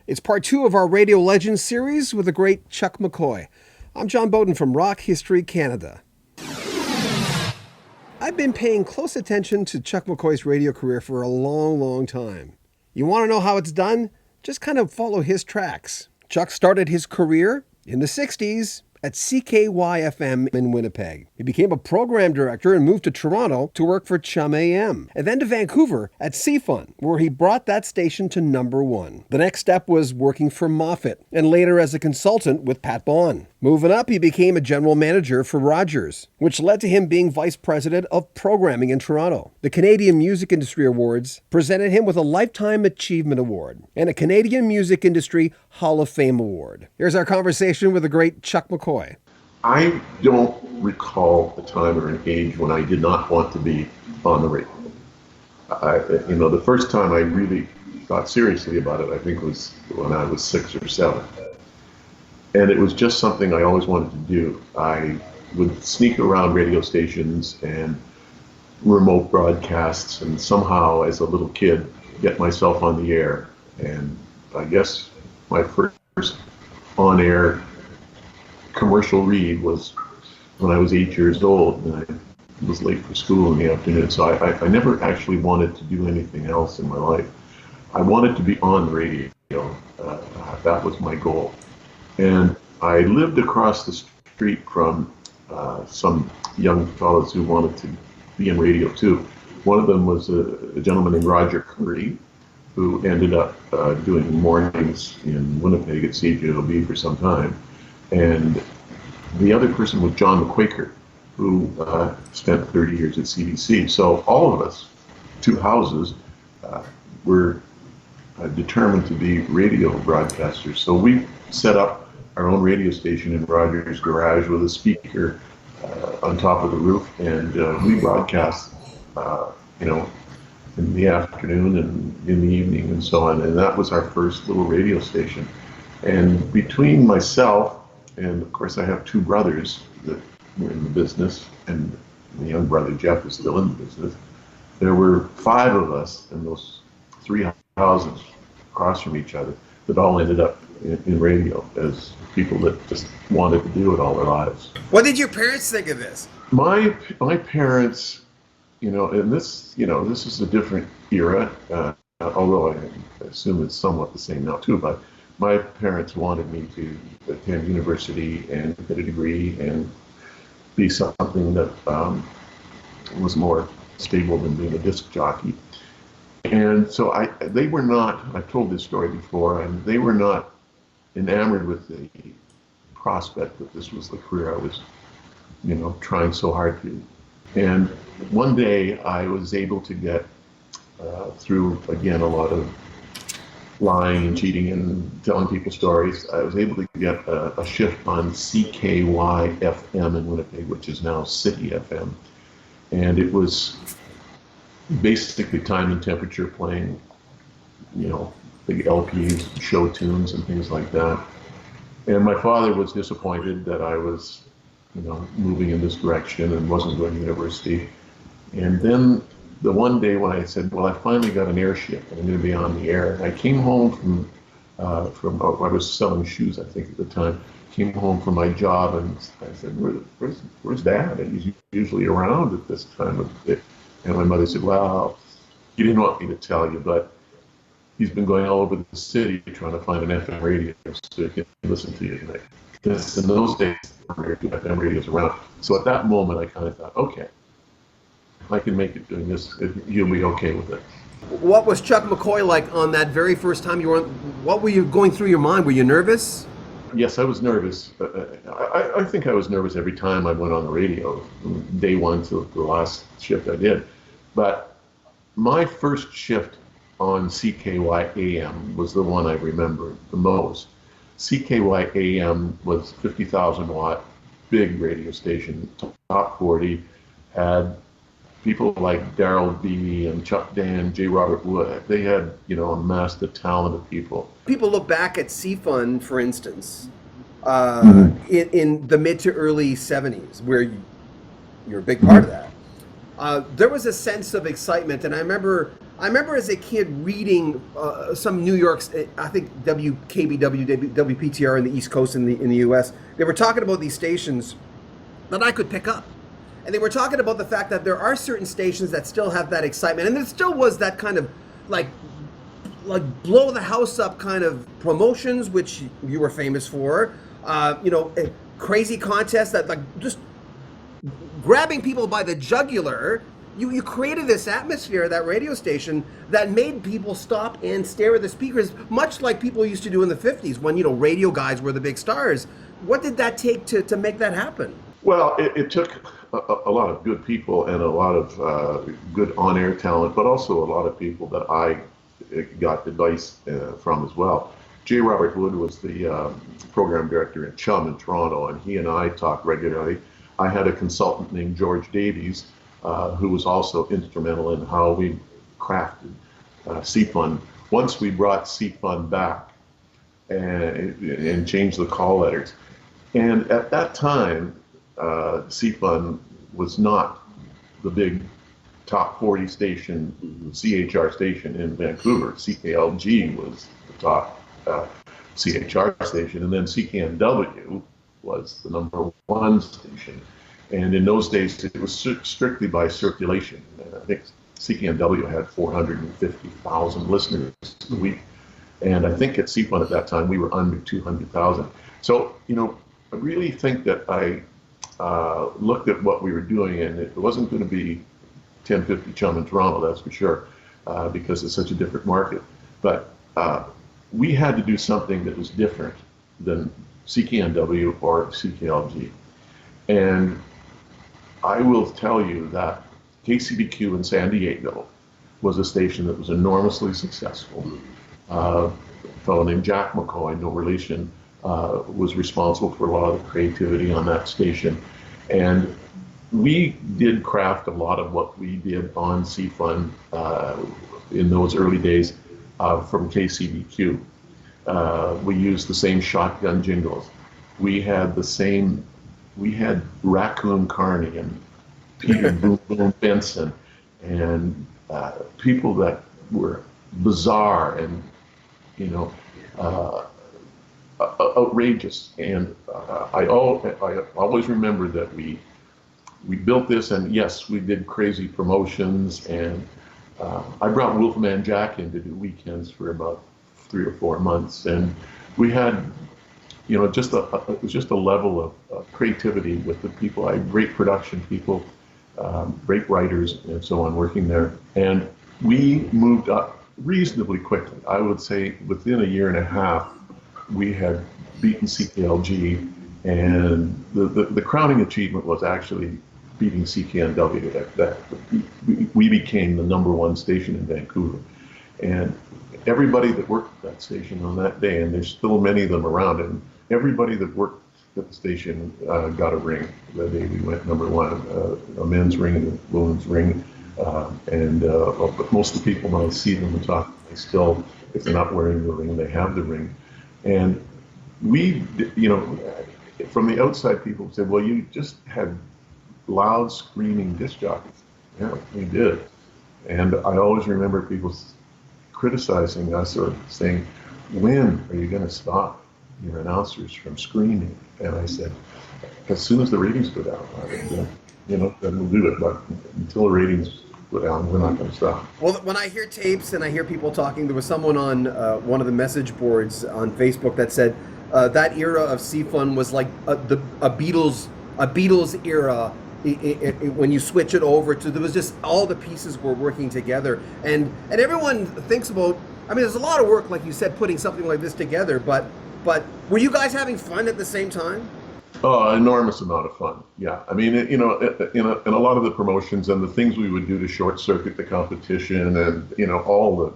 It's part 2 of our Radio Legends series with the great Chuck McCoy. I'm John Beaudin from Rock History Canada. I've been paying close attention to Chuck McCoy's radio career for a long, long time. You want to know how it's done? Just kind of follow his tracks. Chuck started his career in the 60s at CKY-FM in Winnipeg. He became a program director and moved to Toronto to work for Chum AM, and then to Vancouver at CFUN, where he brought that station to number 1. The next step was working for Moffat, and later as a consultant with Pat Bond. Moving up, he became a general manager for Rogers, which led to him being vice president of programming in Toronto. The Canadian Music Industry Awards presented him with a Lifetime Achievement Award and a Canadian Music Industry Hall of Fame Award. Here's our conversation with the great Chuck McCoy. I don't recall a time or an age when I did not want to be on the radio. The first time I really thought seriously about it, I think was when I was 6 or 7. And it was just something I always wanted to do. I would sneak around radio stations and remote broadcasts and somehow, as a little kid, get myself on the air. And I guess my first on-air commercial read was when I was 8 years old, and I was late for school in the afternoon. So I never actually wanted to do anything else in my life. I wanted to be on the radio. That was my goal. And I lived across the street from some young fellows who wanted to be in radio too. One of them was a gentleman named Roger Curry, who ended up doing mornings in Winnipeg at CJOB for some time. And the other person was John McCoy, who spent 30 years at CBC. So all of us, 2 houses, were determined to be radio broadcasters. So we set up our own radio station in Roger's garage with a speaker on top of the roof, and we broadcast, in the afternoon and in the evening and so on. And that was our first little radio station. And between myself, and of course I have 2 brothers that were in the business, and the young brother Jeff is still in the business, there were 5 of us in those 3 houses across from each other that all ended up in radio as people that just wanted to do it all their lives. What did your parents think of this? My parents, and this is a different era, although I assume it's somewhat the same now too, but my parents wanted me to attend university and get a degree and be something that was more stable than being a disc jockey. And so they were not, I've told this story before, and they were not enamored with the prospect that this was the career I was, trying so hard to. And one day I was able to get, through, again, a lot of lying and cheating and telling people stories, I was able to get a shift on CKY-FM in Winnipeg, which is now City FM. And it was basically time and temperature playing, big LPs, show tunes and things like that. And my father was disappointed that I was, moving in this direction and wasn't going to university. And then the one day when I said, well, I finally got an air shift and I'm going to be on the air. I came home I was selling shoes, I think, at the time. Came home from my job and I said, where's Dad? And he's usually around at this time of day. And my mother said, well, he didn't want me to tell you, but he's been going all over the city trying to find an FM radio so he can listen to you tonight. Because in those days, there were FM radios around. So at that moment, I kind of thought, okay, if I can make it doing this, you'll be okay with it. What was Chuck McCoy like on that very first time you were on? What were you going through your mind? Were you nervous? Yes, I was nervous. I think I was nervous every time I went on the radio, from day one to the last shift I did. But my first shift on CKY-AM was the one I remember the most. CKY-AM was 50,000 watt, big radio station, top 40, had people like Darryl B. and Chuck Dan, J. Robert Wood. They had, amassed a talent of people. People look back at CFUN, for instance, in the mid to early 70s, where you're a big part of that. There was a sense of excitement, and I remember I remember as a kid reading some New York's, I think WKBW, WPTR in the East Coast in the U.S. They were talking about these stations that I could pick up, and they were talking about the fact that there are certain stations that still have that excitement, and there still was that kind of like blow the house up kind of promotions, which you were famous for. Crazy contests that like just grabbing people by the jugular. You created this atmosphere at that radio station that made people stop and stare at the speakers, much like people used to do in the 50s when, radio guys were the big stars. What did that take to make that happen? Well, it took a lot of good people and a lot of good on-air talent, but also a lot of people that I got advice from as well. J. Robert Wood was the program director in Chum in Toronto, and he and I talked regularly. I had a consultant named George Davies, who was also instrumental in how we crafted CFUN. Once we brought CFUN back and changed the call letters. And at that time, CFUN was not the big top 40 station, CHR station in Vancouver. CKLG was the top CHR station, and then CKNW was the #1 station. And in those days, it was strictly by circulation. And I think CKNW had 450,000 listeners a week. And I think at CFUN at that time, we were under 200,000. So, I really think that I looked at what we were doing, and it wasn't going to be 1050 Chum in Toronto, that's for sure, because it's such a different market. But we had to do something that was different than CKNW or CKLG. And I will tell you that KCBQ in San Diego was a station that was enormously successful. A fellow named Jack McCoy, no relation, was responsible for a lot of the creativity on that station. And we did craft a lot of what we did on CFUN in those early days from KCBQ. We used the same shotgun jingles. We had Raccoon Carney and Peter Boom Boom Benson and people that were bizarre and outrageous. And I always remember that we built this, and yes, we did crazy promotions, and I brought Wolfman Jack in to do weekends for about 3 or 4 months, and we had it was just a level of creativity with the people. I had great production people, great writers and so on working there. And we moved up reasonably quickly. I would say within a year and a half, we had beaten CKLG, and the crowning achievement was actually beating CKNW. We became the #1 station in Vancouver. And everybody that worked at that station on that day, and there's still many of them around, and everybody that worked at the station got a ring the day we went #1, a men's ring and a women's ring. But most of the people, when I see them and talk, they still, if they're not wearing the ring, they have the ring. And we, from the outside, people said, well, you just had loud, screaming disc jockeys. Yeah, we did. And I always remember people criticizing us or saying, when are you going to stop your announcers from screaming? And I said, as soon as the ratings go down, then we'll do it. But until the ratings go down, we're not going to stop. Well, when I hear tapes and I hear people talking, there was someone on one of the message boards on Facebook that said that era of CFUN was like a Beatles era. When you switch it over to, there was just all the pieces were working together, and everyone thinks about. I mean, there's a lot of work, like you said, putting something like this together. But were you guys having fun at the same time? Oh, enormous amount of fun. Yeah, I mean, in a lot of the promotions and the things we would do to short circuit the competition, and all the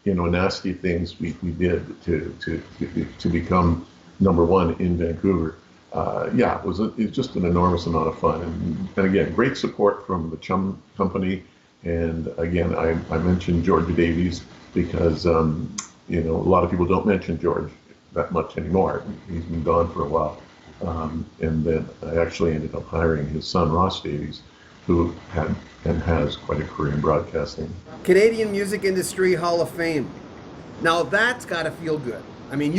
nasty things we did to become #1 in Vancouver. It was just an enormous amount of fun, and again, great support from the Chum Company, and again, I mentioned George Davies because a lot of people don't mention George that much anymore. He's been gone for a while, and then I actually ended up hiring his son Ross Davies who had and has quite a career in broadcasting. Canadian Music Industry Hall of Fame. Now that's got to feel good. I mean,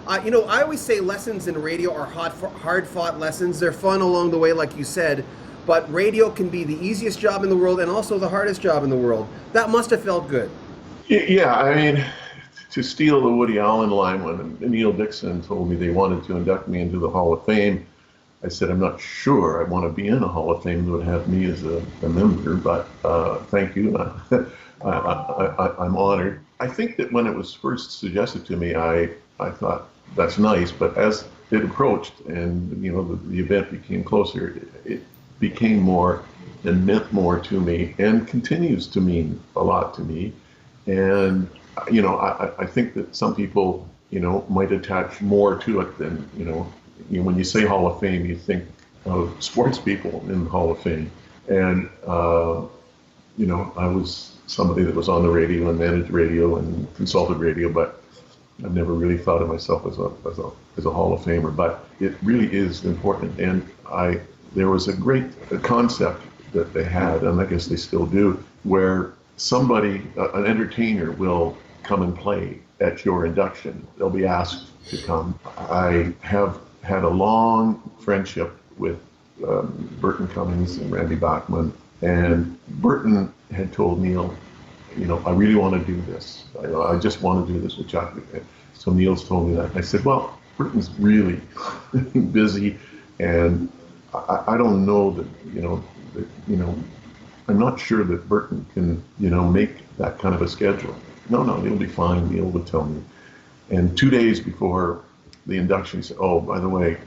I always say lessons in radio are hard-fought lessons. They're fun along the way, like you said, but radio can be the easiest job in the world and also the hardest job in the world. That must have felt good. Yeah, I mean, to steal the Woody Allen line, when Neil Dixon told me they wanted to induct me into the Hall of Fame, I said, I'm not sure I want to be in a Hall of Fame that would have me as a member, but thank you. I'm honored. I think that when it was first suggested to me, I thought, that's nice, but as it approached and the event became closer, it became more and meant more to me and continues to mean a lot to me. And I think that some people might attach more to it than when you say Hall of Fame, you think of sports people in the Hall of Fame. And I was somebody that was on the radio and managed radio and consulted radio, but I've never really thought of myself as a Hall of Famer. But it really is important. And there was a great concept that they had, and I guess they still do, where somebody, an entertainer, will come and play at your induction. They'll be asked to come. I have had a long friendship with Burton Cummings and Randy Bachman, and Burton had told Neil, I really want to do this. I just want to do this with Chuck. So Neil's told me that. I said, well, Burton's really busy, and I don't know that, I'm not sure that Burton can, make that kind of a schedule. No, he'll be fine, Neil would tell me. And 2 days before the induction, he said, oh, by the way,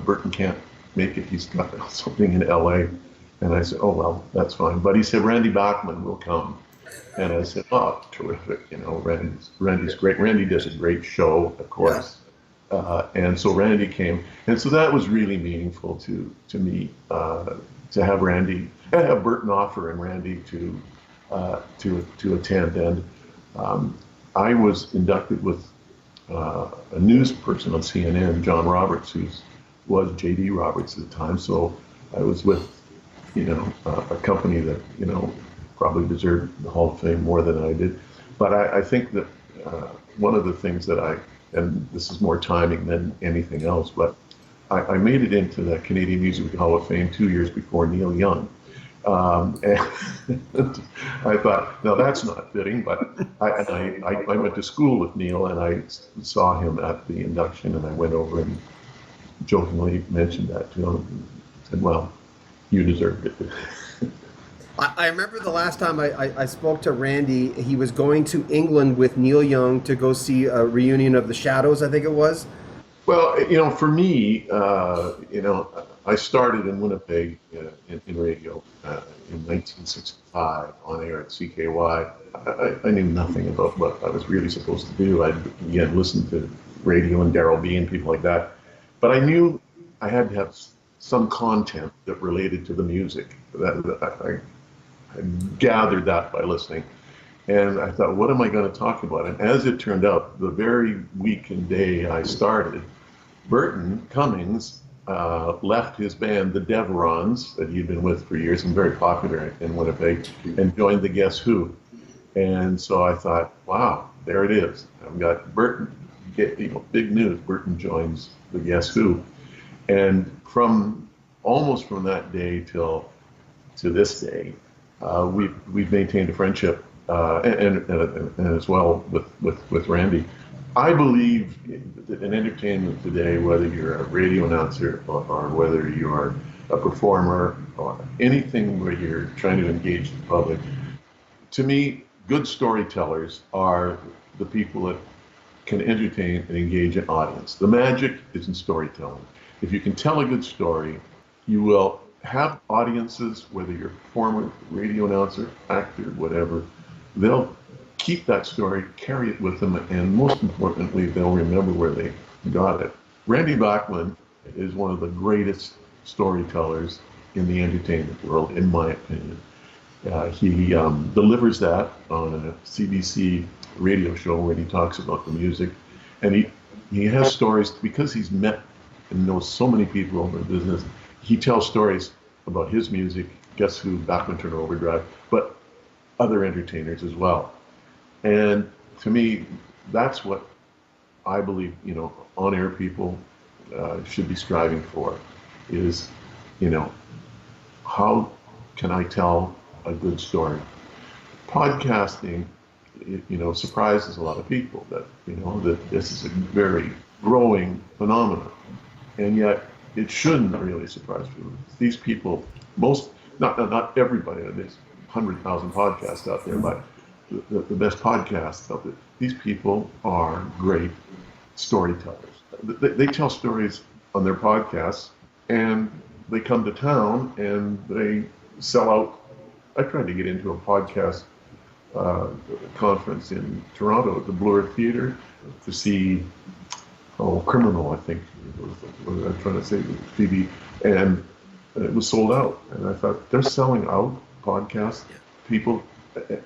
Burton can't make it. He's got something in LA. And I said, oh, well, that's fine. But he said, Randy Bachman will come. And I said, oh, terrific. Randy's great. Randy does a great show, of course. And so Randy came. And so that was really meaningful to me, to have Burton offer and Randy to attend. And I was inducted with a news person on CNN, John Roberts, who was J.D. Roberts at the time. So I was with, a company that, probably deserved the Hall of Fame more than I did. But I think that one of the things that and this is more timing than anything else, but I made it into the Canadian Music Hall of Fame 2 years before Neil Young. And I thought, no, that's not fitting, but I went to school with Neil, and I saw him at the induction, and I went over and jokingly mentioned that to him and said, well, you deserved it. I remember the last time I spoke to Randy, he was going to England with Neil Young to go see a reunion of the Shadows, I think it was. Well, for me, I started in Winnipeg in radio in 1965 on air at CKY. I knew nothing about what I was really supposed to do. I again listened to radio and Darryl B and people like that, but I knew I had to have some content that related to the music. I gathered that by listening, and I thought, what am I going to talk about? And as it turned out, the very week and day I started, Burton Cummings left his band, the Deverons, that he'd been with for years and very popular in Winnipeg, and joined the Guess Who. And so I thought, wow, there it is. I've got Burton, big news, Burton joins the Guess Who. And almost from that day to this day, we've maintained a friendship, and as well with Randy. I believe that in entertainment today, whether you're a radio announcer or whether you're a performer or anything where you're trying to engage the public, to me, good storytellers are the people that can entertain and engage an audience. The magic is in storytelling. If you can tell a good story, you will have audiences, whether you're a performer, radio announcer, actor, whatever, they'll keep that story, carry it with them, and most importantly, they'll remember where they got it. Randy Bachman is one of the greatest storytellers in the entertainment world, in my opinion. He delivers that on a CBC radio show where he talks about the music, and he has stories because he's met and knows so many people in the business. He tells stories about his music Guess Who, Backman Overdrive, but other entertainers as well. And to me, that's what I believe, on-air people should be striving for, is, how can I tell a good story? Podcasting, surprises a lot of people that, that this is a very growing phenomenon. And yet it shouldn't really surprise people. These people, not everybody, there's 100,000 podcasts out there, but the best podcasts out there, these people are great storytellers. They tell stories on their podcasts, and they come to town and they sell out. I tried to get into a podcast conference in Toronto at the Bloor Theatre to see Criminal, I think I'm trying to say, Phoebe, and it was sold out. And I thought, they're selling out podcast people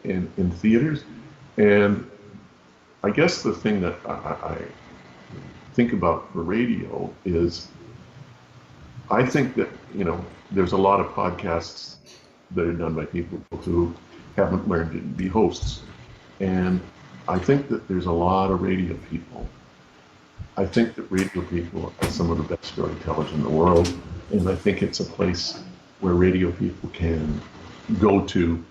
in theaters. And I guess the thing that I think about for radio is, I think that, there's a lot of podcasts that are done by people who haven't learned to be hosts. And I think that there's a lot of radio people. I think that radio people are some of the best storytellers in the world. And I think it's a place where radio people can go to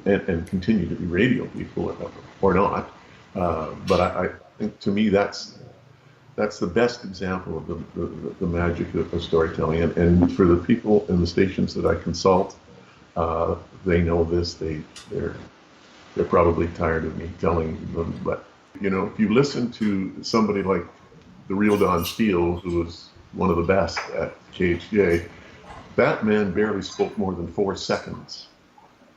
and continue to be radio people or not. But I think, to me, that's the best example of the magic of storytelling. And for the people in the stations that I consult, they know this. They're probably tired of me telling them. But if you listen to somebody like the real Don Steele, who was one of the best at KHJ, that man barely spoke more than 4 seconds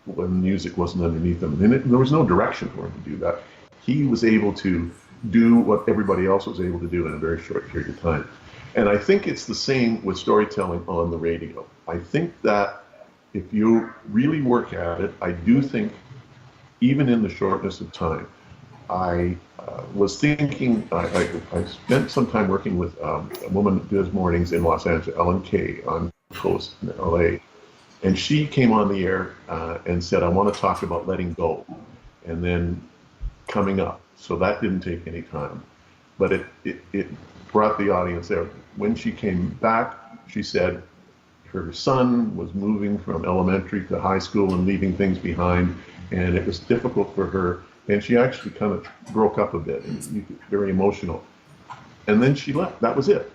when music wasn't underneath him. And there was no direction for him to do that. He was able to do what everybody else was able to do in a very short period of time. And I think it's the same with storytelling on the radio. I think that if you really work at it, I do think, even in the shortness of time, I was thinking, I spent some time working with a woman who does mornings in Los Angeles, Ellen Kay, on the coast in LA. And she came on the air and said, I want to talk about letting go and then coming up. So that didn't take any time. But it brought the audience there. When she came back, she said her son was moving from elementary to high school and leaving things behind, and it was difficult for her. And she actually kind of broke up a bit and very emotional. And then she left. That was it.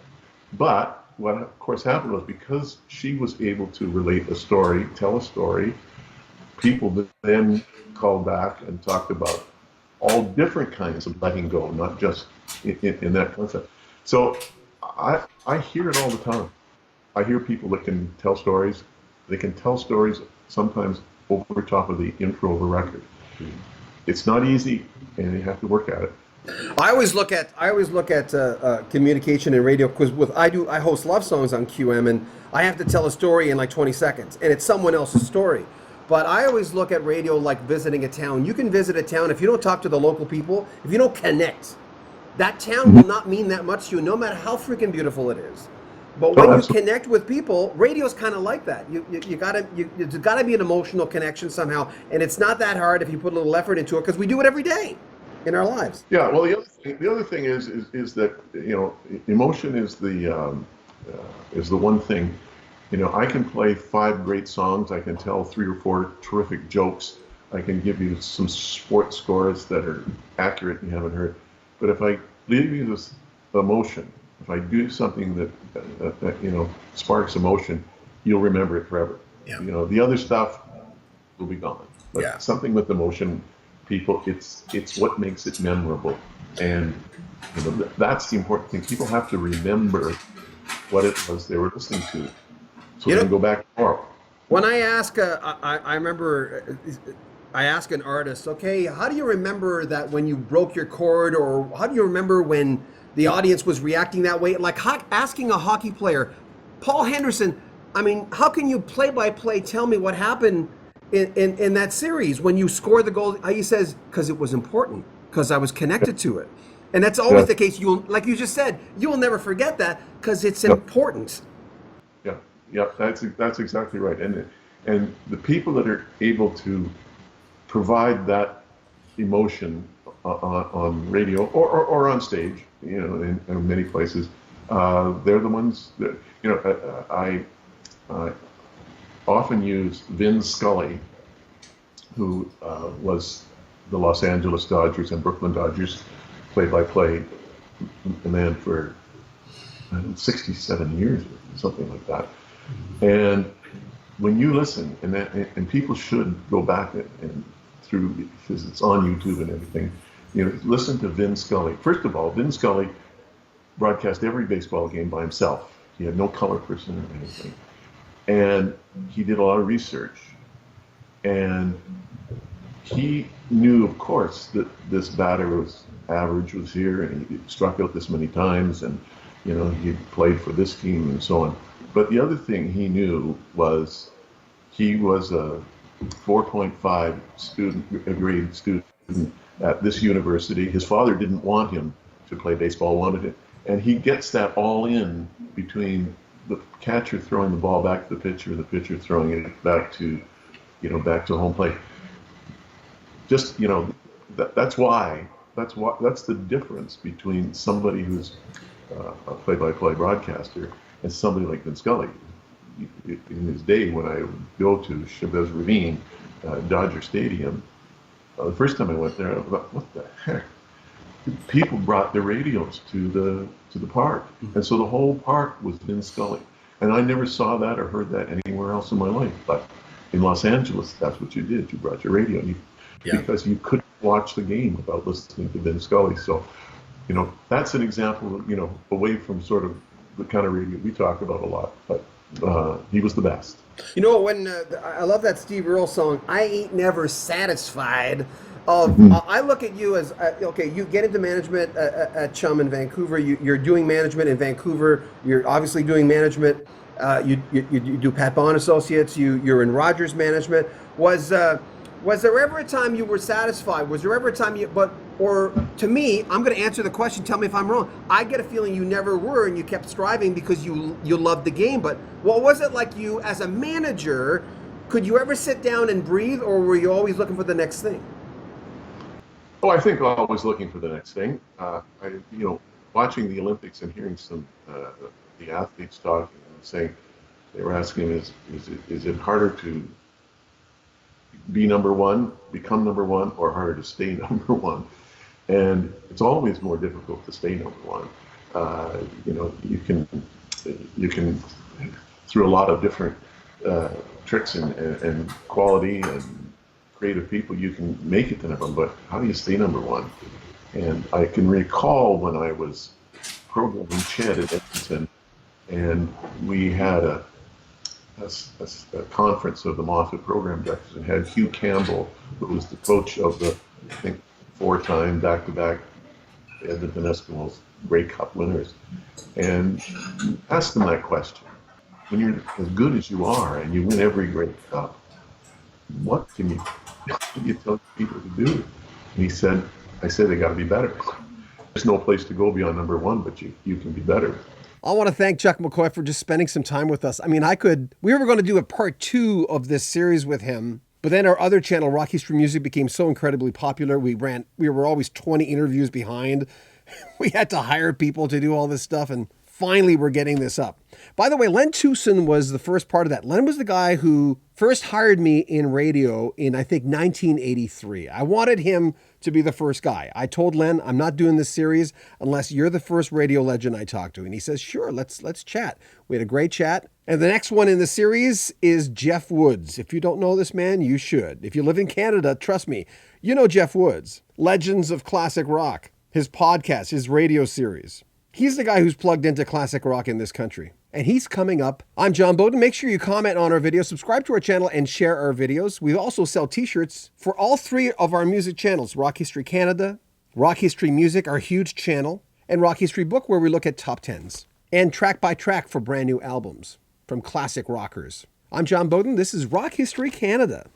But what, of course, happened was, because she was able to relate a story, tell a story, people then called back and talked about all different kinds of letting go, not just in that concept. So I hear it all the time. I hear people that can tell stories. They can tell stories sometimes over top of the intro of a record. It's not easy, and you have to work at it. I always look at communication and radio, because I host Lovesongs on QM, and I have to tell a story in like 20 seconds, and it's someone else's story. But I always look at radio like visiting a town. You can visit a town, if you don't talk to the local people, if you don't connect, that town will not mean that much to you, no matter how freaking beautiful it is. But when you connect with people, radio's kind of like that. There's gotta be an emotional connection somehow, and it's not that hard if you put a little effort into it, because we do it every day in our lives. Yeah. Well, the other thing is that emotion is the one thing. I can play 5 great songs. I can tell 3 or 4 terrific jokes. I can give you some sports scores that are accurate and you haven't heard. But if I leave you this emotion, if I do something that sparks emotion, you'll remember it forever. Yeah. The other stuff will be gone. But something with emotion, people, it's what makes it memorable. And that's the important thing. People have to remember what it was they were listening to, so they can go back tomorrow. When I ask, I remember I ask an artist, okay, how do you remember that when you broke your chord, or how do you remember when the audience was reacting that way? Like asking a hockey player, Paul Henderson, I mean, how can you play by play tell me what happened in that series when you scored the goal? He says, because it was important, because I was connected to it. And that's always the case. Like you just said, you will never forget that because it's important. Yeah, that's exactly right. And And the people that are able to provide that emotion on radio or on stage, in many places, they're the ones that, I often use Vin Scully, who was the Los Angeles Dodgers and Brooklyn Dodgers play-by-play man for 67 years or something like that. And when you listen, and people should go back and through, because it's on YouTube and everything, listen to Vin Scully. First of all, Vin Scully broadcast every baseball game by himself. He had no color person or anything. And he did a lot of research. And he knew, of course, that this batter average was here, and he struck out this many times, and he played for this team and so on. But the other thing he knew was he was a 4.5 grade student at this university. His father didn't want him to play baseball, wanted it, and he gets that all in between the catcher throwing the ball back to the pitcher throwing it back to home plate. Just that's the difference between somebody who's a play-by-play broadcaster and somebody like Vin Scully. In his day, when I would go to Chavez Ravine, Dodger Stadium, the first time I went there, I thought, what the heck? People brought their radios to the park, and so the whole park was Vin Scully. And I never saw that or heard that anywhere else in my life. But in Los Angeles, that's what you did. You brought your radio, because you couldn't watch the game without listening to Vin Scully. So, that's an example of, away from sort of the kind of radio we talk about a lot. But he was the best. When I love that Steve Earle song, I Ain't Never Satisfied. I look at you as, you get into management at Chum in Vancouver. You're doing management in Vancouver. You're obviously doing management. You do Pat Bond Associates. You're in Rogers Management. Was there ever a time you were satisfied? Was there ever a time or to me, I'm going to answer the question, tell me if I'm wrong. I get a feeling you never were, and you kept striving because you loved the game. But what was it like you as a manager? Could you ever sit down and breathe, or were you always looking for the next thing? Oh, I think always looking for the next thing. Watching the Olympics and hearing some the athletes talking and saying, they were asking, is it harder to be number one, become number one, or harder to stay number one? And it's always more difficult to stay number one. You can through a lot of different tricks and quality and creative people, you can make it to number one, but how do you stay number one? And I can recall when I was programming Ched at Edmonton, and we had a conference of the Moffat program directors, and had Hugh Campbell, who was the coach of the, I think, 4-time back-to-back Edmonton Eskimos Grey Cup winners, and asked them that question. When you're as good as you are and you win every Grey Cup, what can you tell people to do? And I said, they got to be better. There's no place to go beyond number one, but you can be better. I want to thank Chuck McCoy for just spending some time with us. I mean, we were going to do a part 2 of this series with him, but then our other channel, Rock History Music, became so incredibly popular. We were always 20 interviews behind. We had to hire people to do all this stuff, and finally we're getting this up. By the way, Len Tucson was the first part of that. Len was the guy who first hired me in radio in, I think, 1983. I wanted him to be the first guy. I told Len, I'm not doing this series unless you're the first radio legend I talk to. And he says, sure, let's chat. We had a great chat. And the next one in the series is Jeff Woods. If you don't know this man, you should. If you live in Canada, trust me, you know Jeff Woods. Legends of Classic Rock, his podcast, his radio series. He's the guy who's plugged into classic rock in this country. And he's coming up. I'm John Beaudin. Make sure you comment on our videos, subscribe to our channel, and share our videos. We also sell t-shirts for all 3 of our music channels: Rock History Canada, Rock History Music, our huge channel, and Rock History Book, where we look at top 10s, and track by track for brand new albums from classic rockers. I'm John Beaudin. This is Rock History Canada.